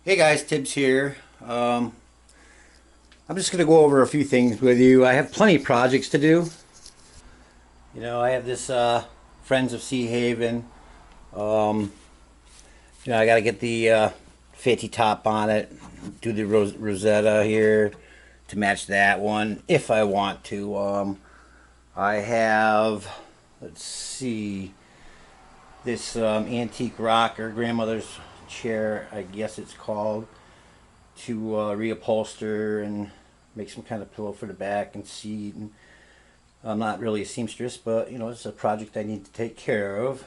Hey guys, Tibbs here. I'm just going to go over a few things with you. I have plenty of projects to do. I have this Friends of Sea Haven. Um, I got to get the fancy top on it, do the Rosetta here to match that one if I want to. I have, let's see, this antique rocker, grandmother's chair, I guess it's called, to reupholster and make some kind of pillow for the back and seat. And I'm not really a seamstress, but it's a project I need to take care of.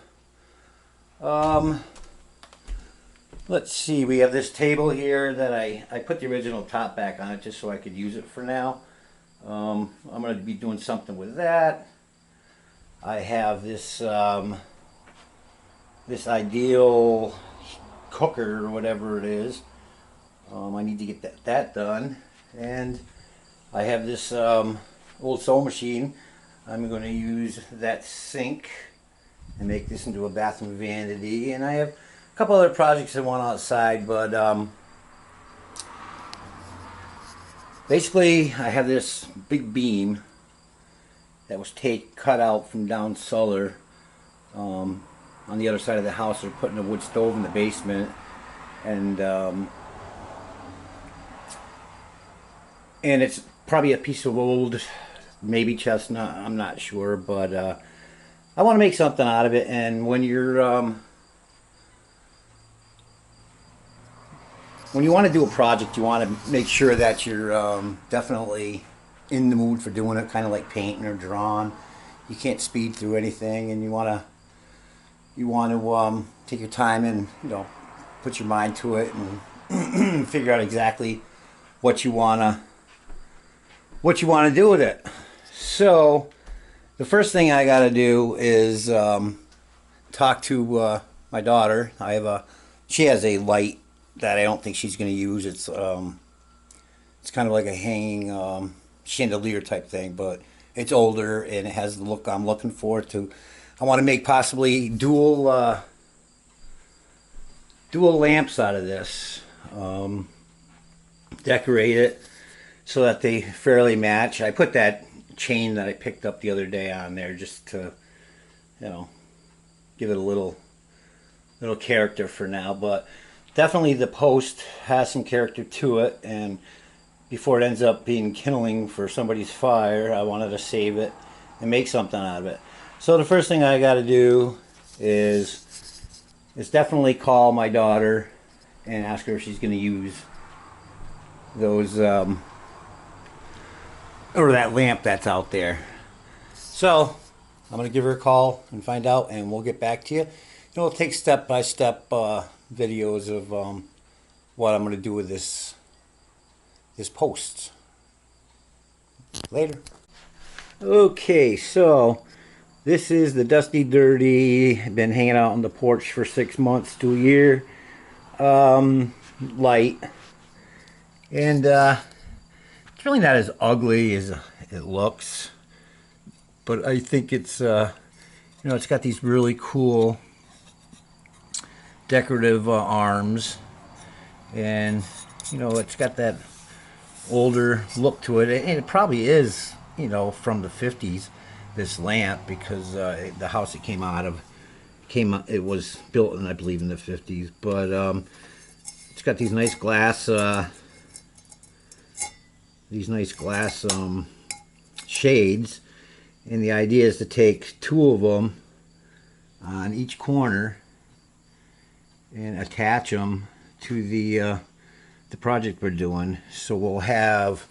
Let's see, we have this table here that I put the original top back on it just so I could use it for now. I'm going to be doing something with that. I have this this ideal cooker or whatever it is. I need to get that done. And I have this old sewing machine. I'm going to use that sink and make this into a bathroom vanity. And I have a couple other projects I want outside, but basically I have this big beam that was cut out from down cellar. On the other side of the house, they're putting a wood stove in the basement, and it's probably a piece of old, maybe chestnut, I'm not sure, but I want to make something out of it. And when you want to do a project, you want to make sure that you're definitely in the mood for doing it, kind of like painting or drawing. You can't speed through anything, and you want to take your time and put your mind to it and figure out exactly what you want to do with it. So the first thing I got to do is talk to my daughter. She has a light that I don't think she's going to use. It's kind of like a hanging chandelier type thing, but it's older and it has the look I'm looking for. I want to make possibly dual lamps out of this. Decorate it so that they fairly match. I put that chain that I picked up the other day on there just to, give it a little character for now. But definitely the post has some character to it, and before it ends up being kindling for somebody's fire, I wanted to save it and make something out of it. So the first thing I got to do is definitely call my daughter and ask her if she's going to use those or that lamp that's out there. So I'm going to give her a call and find out, and we'll get back to you. It'll take step-by-step videos of what I'm going to do with this post. Later. Okay, so this is the dusty, dirty, been hanging out on the porch for 6 months to a year light. And it's really not as ugly as it looks. But I think it's, it's got these really cool decorative arms. And, it's got that older look to it. And it probably is, from the 50s. This lamp, because the house it came out of it was built in, I believe, in the 50s. But it's got these nice glass shades, and the idea is to take two of them on each corner and attach them to the project we're doing. So we'll have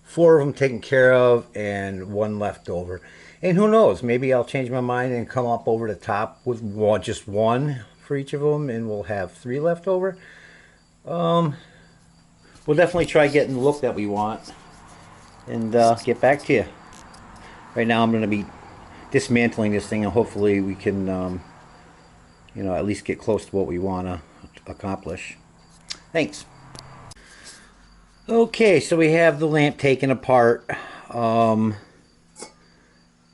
4 of them taken care of and 1 left over. And who knows, maybe I'll change my mind and come up over the top with just 1 for each of them, and we'll have 3 left over. We'll definitely try getting the look that we want and get back to you. Right now I'm going to be dismantling this thing, and hopefully we can at least get close to what we want to accomplish. Thanks. Okay, so we have the lamp taken apart, and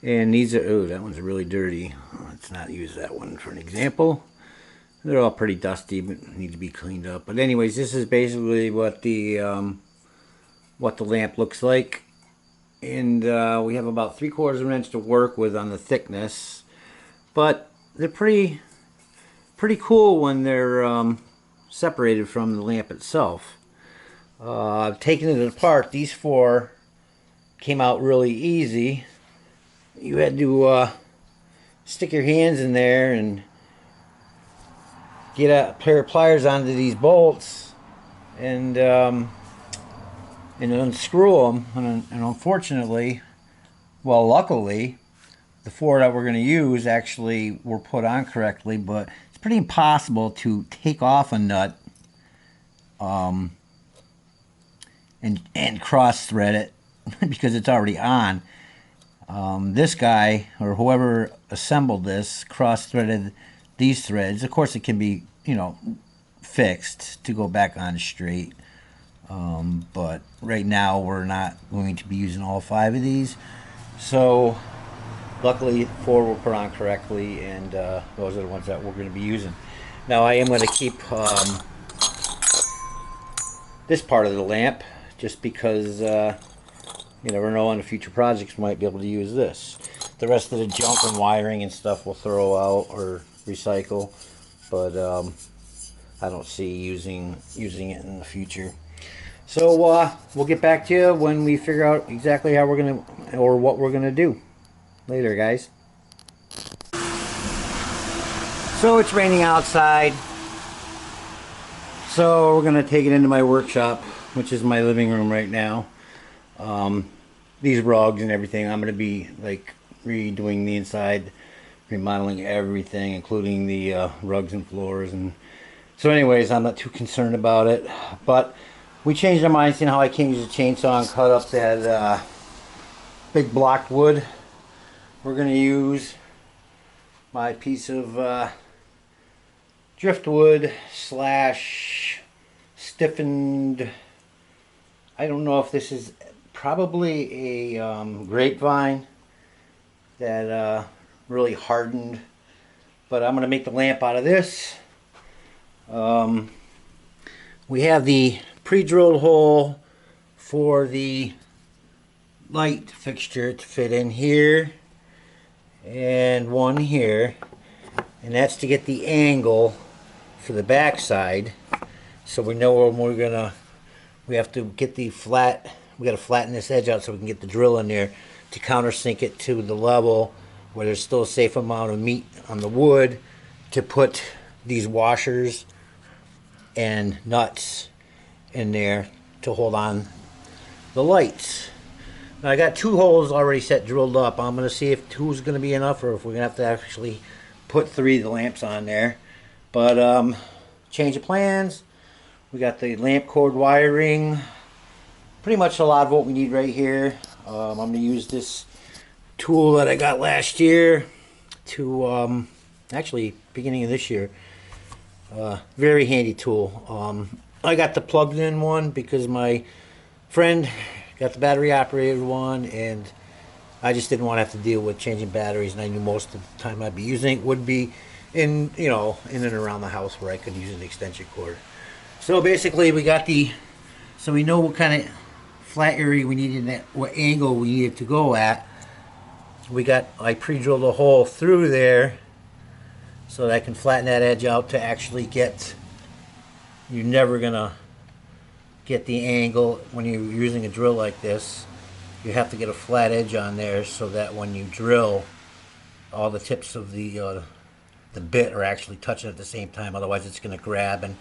these are, oh, that one's really dirty. Let's not use that one for an example. They're all pretty dusty, but need to be cleaned up. But anyways, this is basically what the lamp looks like, and we have about 3/4 of an inch to work with on the thickness. But they're pretty cool when they're separated from the lamp itself. I've taken it apart. These 4 came out really easy. You had to stick your hands in there and get a pair of pliers onto these bolts and unscrew them. And unfortunately, well, luckily, the 4 that we're going to use actually were put on correctly, but it's pretty impossible to take off a nut and cross thread it because it's already on. This guy, or whoever assembled this, cross threaded these threads. Of course, it can be, you know, fixed to go back on straight. But right now we're not going to be using all 5 of these. So luckily 4 were put on correctly, and those are the ones that we're going to be using. Now I am going to keep this part of the lamp just because you never know, on the future projects we might be able to use this. The rest of the junk and wiring and stuff we'll throw out or recycle, but I don't see using it in the future. So we'll get back to you when we figure out exactly how we're gonna, or what we're gonna do. Later, guys. So it's raining outside, so we're gonna take it into my workshop, which is my living room right now. These rugs and everything, I'm gonna be like redoing the inside, remodeling everything, including the rugs and floors. And so anyways, I'm not too concerned about it, but we changed our minds. You know how I can't use a chainsaw and cut up that big blocked wood? We're going to use my piece of driftwood slash stiffened, I don't know if this is probably a grapevine that really hardened, but I'm going to make the lamp out of this. We have the pre-drilled hole for the light fixture to fit in here, and one here, and that's to get the angle for the back side, so we know when we have to get the flat, we got to flatten this edge out so we can get the drill in there to countersink it to the level where there's still a safe amount of meat on the wood to put these washers and nuts in there to hold on the lights. Now I got 2 holes already set drilled up. I'm going to see if 2 is going to be enough, or if we're going to have to actually put 3 of the lamps on there. But change of plans. We got the lamp cord wiring. Pretty much a lot of what we need right here. I'm going to use this tool that I got last year to, actually beginning of this year. Very handy tool. I got the plugged in one because my friend got the battery operated one, and I just didn't want to have to deal with changing batteries, and I knew most of the time I'd be using it would be in, you know, in and around the house where I could use an extension cord. So basically we got so we know what kind of flat area we needed, what angle we needed to go at. I pre-drilled a hole through there so that I can flatten that edge out to actually get, you're never gonna get the angle when you're using a drill like this. You have to get a flat edge on there so that when you drill, all the tips of the bit are actually touching at the same time. Otherwise it's gonna grab and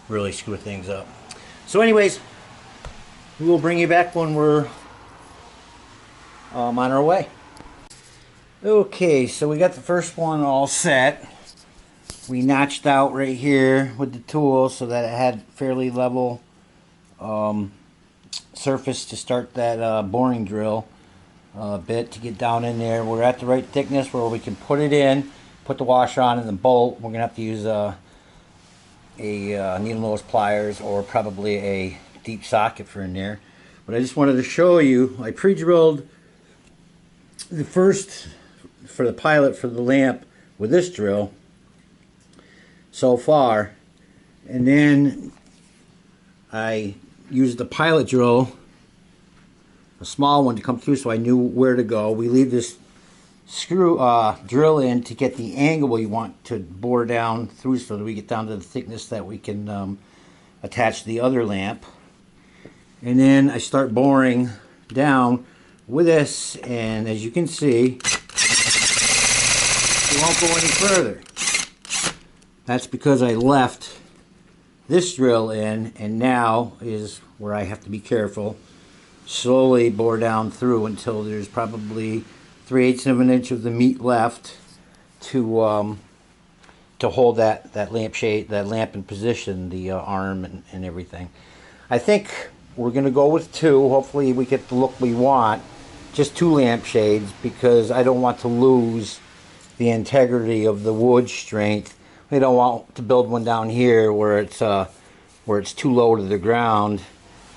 really screw things up. So anyways, we will bring you back when we're on our way. Okay, so we got the first one all set. We notched out right here with the tool so that it had fairly level surface to start that boring drill bit to get down in there. We're at the right thickness where we can put it in, put the washer on and the bolt. We're gonna have to use a needle nose pliers or probably a deep socket for in there. But I just wanted to show you, I pre-drilled the first for the pilot for the lamp with this drill. so far. And then I used the pilot drill, a small one, to come through so I knew where to go. We leave this drill in to get the angle we want to bore down through so that we get down to the thickness that we can attach the other lamp. And then I start boring down with this, and as you can see, it won't go any further. That's because I left this drill in, and now is where I have to be careful. Slowly bore down through until there's probably 3/8 of an inch of the meat left to hold that lamp in position, the arm and everything. I think we're going to go with 2. Hopefully we get the look we want. Just 2 lampshades, because I don't want to lose the integrity of the wood strength. We don't want to build one down here where it's too low to the ground.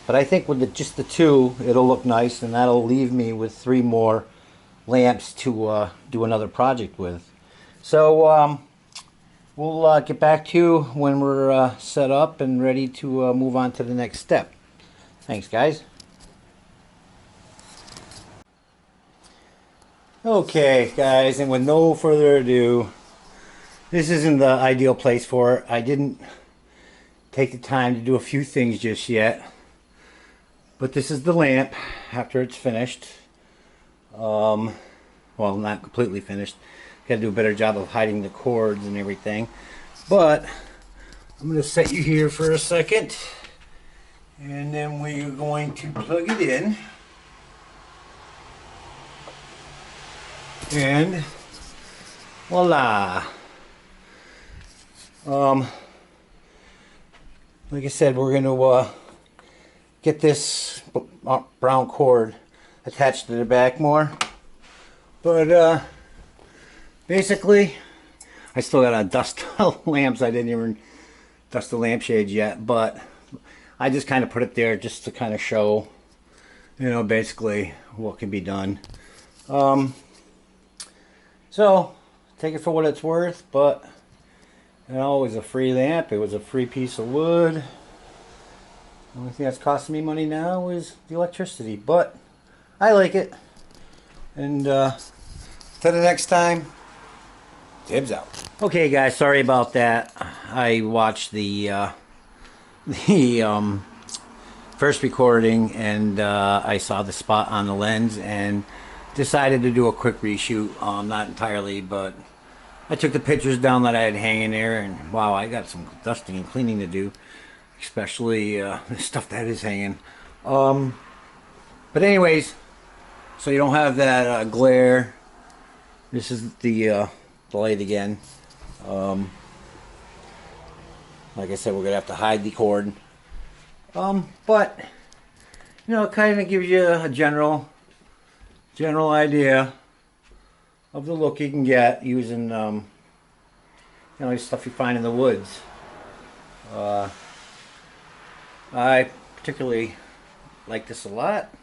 But I think with just the 2, it'll look nice, and that'll leave me with 3 more lamps to do another project with. So we'll get back to you when we're set up and ready to move on to the next step. Thanks, guys. Okay, guys, and with no further ado, this isn't the ideal place for it. I didn't take the time to do a few things just yet, but this is the lamp after it's finished. Well, not completely finished. Got to do a better job of hiding the cords and everything. But I'm going to set you here for a second, and then we're going to plug it in. And voila. Like I said, we're going to get this brown cord attached to the back more. But basically, I still got to dust the lamps. I didn't even dust the lampshades yet, but I just kind of put it there just to kind of show, you know, basically what can be done. So take it for what it's worth, but you know, it was a free lamp. It was a free piece of wood. The only thing that's costing me money now is the electricity, but I like it. And till the next time, Tibbs out. Okay, guys, sorry about that. I watched the first recording, and I saw the spot on the lens and decided to do a quick reshoot. Not entirely, but I took the pictures down that I had hanging there, and wow, I got some dusting and cleaning to do, especially the stuff that is hanging. But anyways, so you don't have that glare. This is the light again. Like I said, we're gonna have to hide the cord. But you know, it kind of gives you a general idea of the look you can get using you know, stuff you find in the woods. I particularly like this a lot.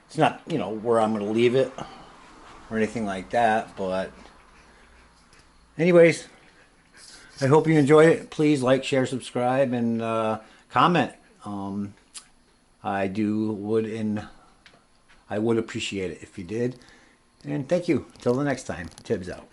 It's not, you know, where I'm going to leave it or anything like that, but anyways, I hope you enjoyed it. Please like, share, subscribe, and comment. I would appreciate it if you did. And thank you. Till the next time. Tibbs out.